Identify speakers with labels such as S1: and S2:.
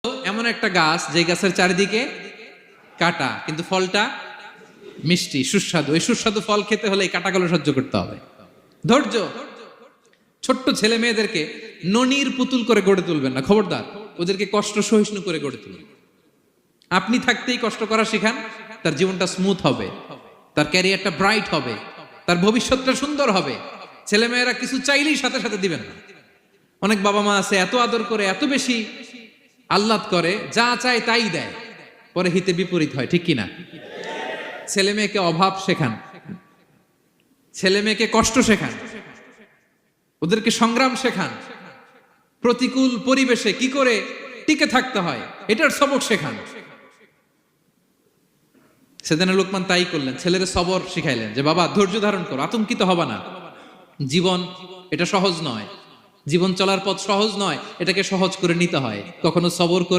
S1: এমন একটা গাছ যে গাছের চারিদিকে কাটা কিন্তু ফলটা মিষ্টি সুস্বাদু। এই সুস্বাদু ফল খেতে হলে এই কাটাগুলো সহ্য করতে হবে। ধৈর্য। ছোট্ট ছেলে মেয়েদেরকে ননির পুতুল করে গড়ে তুলবেন না, খবরদার। ওদেরকে কষ্ট সহিষ্ণু করে গড়ে তুলবেন। আপনি থাকতেই কষ্ট করা শিখান, তার জীবনটা স্মুথ হবে, তার ক্যারিয়ারটা ব্রাইট হবে, তার ভবিষ্যৎটা সুন্দর হবে। ছেলে মেয়েরা কিছু চাইলেই সাথে সাথে দিবেন না। অনেক বাবা মা আছে এত আদর করে, এত বেশি আহ্লাদ করে, যা চায় তাই দেয়, পরে হিতে বিপরীত হয়, ঠিক কিনা? ছেলে মেয়েকে অভাব শেখান, ছেলে মেয়েকে কষ্ট শেখান, ওদেরকে সংগ্রাম শেখান, প্রতিকূল পরিবেশে কি করে টিকে থাকতে হয় এটার সবক শেখান। সেদিন লোকমান তাই করলেন, ছেলেদের সবর শিখাইলেন যে বাবা ধৈর্য ধারণ করো, আতঙ্কিত হবা না। জীবন এটা সহজ নয়, জীবন চলার পথ সহজ নয়, এটাকে সহজ করে নিতে হয়। কখনো সবর করে